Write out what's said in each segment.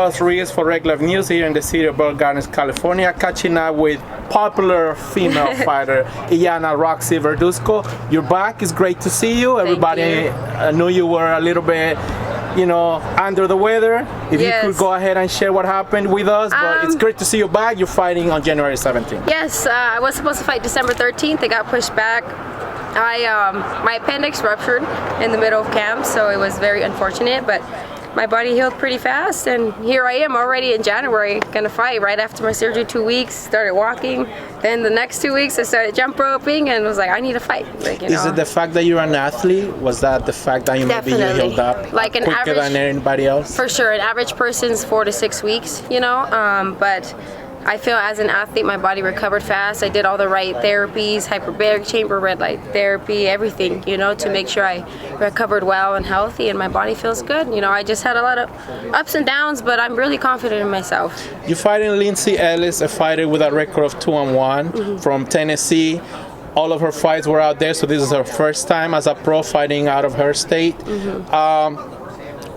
Carlos Ruiz for Regular News here in the city of Bell Gardens, California, catching up with popular female fighter Iana Roxy Verduzco. You're back. It's great to see you. Everybody knew you were a little bit, under the weather. If you could go ahead and share what happened with us, but it's great to see you back. You're fighting on January 17th. Yes, I was supposed to fight December 13th. It got pushed back. My appendix ruptured in the middle of camp, so it was very unfortunate, but my body healed pretty fast, and here I am already in January, gonna fight right after my surgery. 2 weeks, started walking. Then the next 2 weeks I started jump roping and was like, I need to fight. Is it the fact that you're an athlete? Was that the fact that you healed up like an quicker than anybody else? For sure, an average person's 4 to 6 weeks, but I feel as an athlete, my body recovered fast. I did all the right therapies, hyperbaric chamber, red light therapy, everything, to make sure I recovered well and healthy, and my body feels good. I just had a lot of ups and downs, but I'm really confident in myself. You're fighting Lindsey Ellis, a fighter with a record of 2-1 from Tennessee. All of her fights were out there, so this is her first time as a pro fighting out of her state.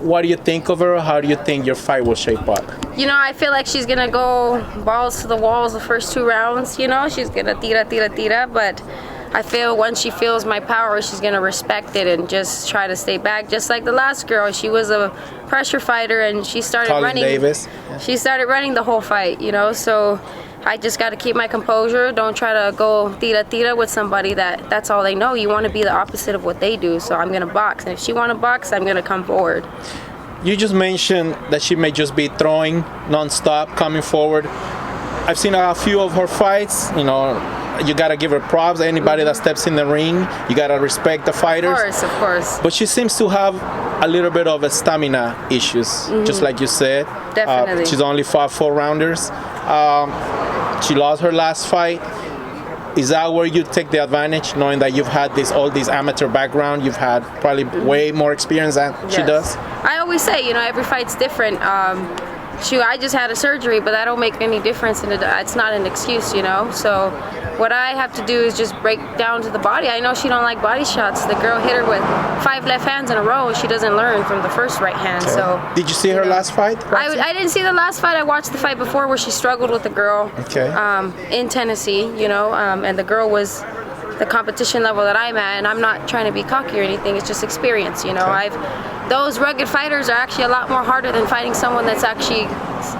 What do you think of her? How do you think your fight will shape up? I feel like she's gonna go balls to the walls the first 2 rounds. She's gonna tira, but I feel once she feels my power, she's gonna respect it and just try to stay back. Just like the last girl, she was a pressure fighter and she started running. Davis. She started running the whole fight, so I just got to keep my composure. Don't try to go tira with somebody that's all they know. You want to be the opposite of what they do. So I'm going to box. And if she want to box, I'm going to come forward. You just mentioned that she may just be throwing nonstop, coming forward. I've seen a few of her fights. You got to give her props. Anybody that steps in the ring, you got to respect the fighters. Of course. But she seems to have a little bit of a stamina issues, just like you said. Definitely. She's only fought 4-rounders. She lost her last fight. Is that where you take the advantage, knowing that you've had all this amateur background? You've had probably way more experience than she does? I always say, every fight's different. I just had a surgery, but that don't make any difference, and it's not an excuse, So what I have to do is just break down to the body. I know she don't like body shots. The girl hit her with 5 left hands in a row. She doesn't learn from the first right hand. Okay. So did you see her last fight? I didn't see the last fight. I watched the fight before where she struggled with the girl in Tennessee. And the girl was the competition level that I'm at, and I'm not trying to be cocky or anything. It's just experience. Those rugged fighters are actually a lot more harder than fighting someone that's actually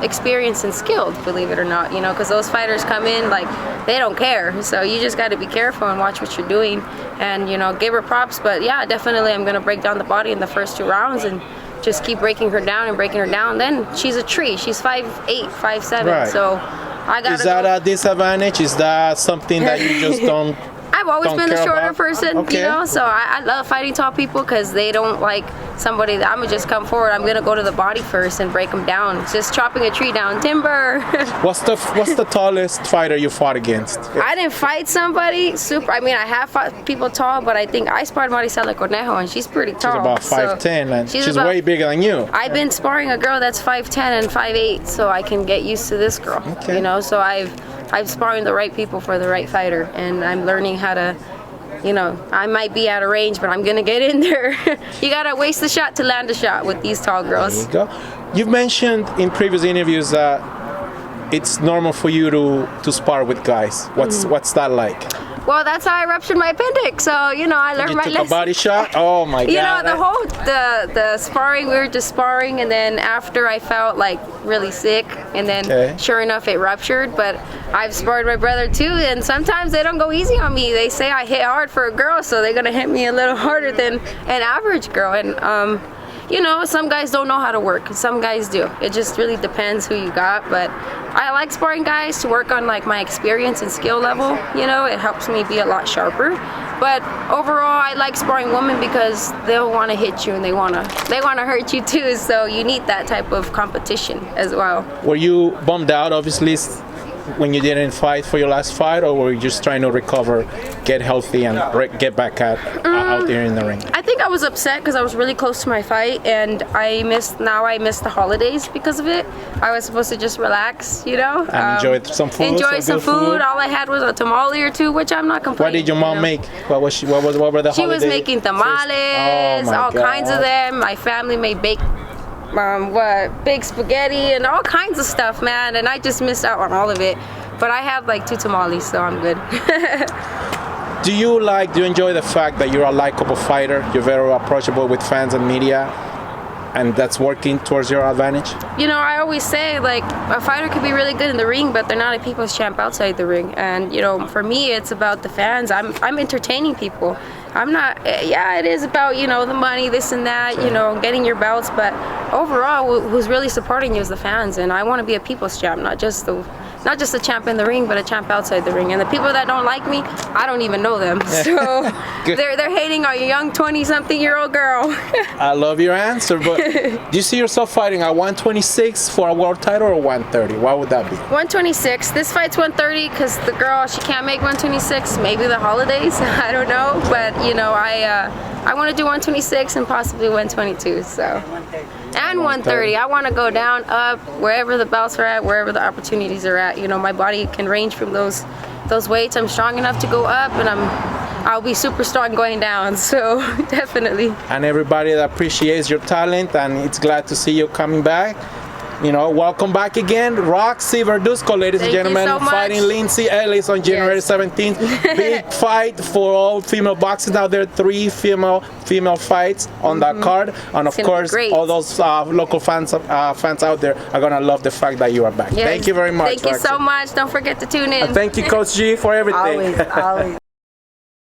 experienced and skilled, believe it or not, because those fighters come in like they don't care. So you just got to be careful and watch what you're doing and, give her props. But yeah, definitely I'm going to break down the body in the first 2 rounds and just keep breaking her down. Then she's a tree. She's 5'8", 5'7". Right. So I got to. Is that a disadvantage? Is that something that you just don't? I've always been the shorter person, so I love fighting tall people because they don't like somebody that I'm going to just come forward. I'm going to go to the body first and break them down. It's just chopping a tree down, timber. What's the tallest fighter you fought against? I didn't fight somebody super. I have fought people tall, but I think I sparred Maricela Cornejo, and she's pretty tall. She's about 5'10", and she's way bigger than you. I've been sparring a girl that's 5'10" and 5'8", so I can get used to this girl. Okay. So I'm sparring the right people for the right fighter, and I'm learning how to, I might be out of range, but I'm going to get in there. You got to waste the shot to land a shot with these tall girls. There you go. You've mentioned in previous interviews that it's normal for you to spar with guys. What's that like? Well, that's how I ruptured my appendix. So, I learned my lesson. You took a body shot? Oh my God. The sparring, we were just sparring, and then after I felt like really sick, and then sure enough it ruptured. But I've sparred my brother too, and sometimes they don't go easy on me. They say I hit hard for a girl, so they're gonna hit me a little harder than an average girl. And some guys don't know how to work, some guys do. It just really depends who you got, but I like sparring guys to work on like my experience and skill level. It helps me be a lot sharper. But overall, I like sparring women because they'll want to hit you and they want to hurt you too. So you need that type of competition as well. Were you bummed out, obviously, when you didn't fight for your last fight, or were you just trying to recover, get healthy, and get back out there in the ring? I think I was upset because I was really close to my fight, and I missed the holidays because of it. I was supposed to just relax, and enjoy some food. Enjoy some food. All I had was a tamale or two, which I'm not complaining. What did your mom make? What were the holidays? She was making tamales, all kinds of them. My family made baked big spaghetti and all kinds of stuff, man. And I just missed out on all of it. But I had like 2 tamales, so I'm good. Do you enjoy the fact that you're a likable fighter? You're very approachable with fans and media, and that's working towards your advantage? You know, I always say, like, a fighter could be really good in the ring, but they're not a people's champ outside the ring. And, you know, for me, it's about the fans. I'm entertaining people. I'm not, yeah, it is about, you know, the money, this and that, you know, getting your belts, but overall, who's really supporting you is the fans. And I want to be a people's champ, not just a champ in the ring, but a champ outside the ring. And the people that don't like me, I don't even know them. So they're hating on a young 20-something-year-old girl. I love your answer, but do you see yourself fighting at 126 for a world title or 130? What would that be? 126. This fight's 130 because the girl, she can't make 126. Maybe the holidays, I don't know. But, you know, I want to do 126 and possibly 122. So. And 130. I want to go down, up, wherever the belts are at, wherever the opportunities are at. You know, my body can range from those weights. I'm strong enough to go up, and I'll be super strong going down. So definitely. And everybody that appreciates your talent, and it's glad to see you coming back. You know, welcome back again, Roxy Verduzco, ladies and gentlemen, fighting Lindsey Ellis on January 17th. Big fight for all female boxing out there. 3 female fights on that card, and of course, all those local fans out there are gonna love the fact that you are back. Thank you very much. Thank you so much. Don't forget to tune in. And thank you, Coach G, for everything. Always.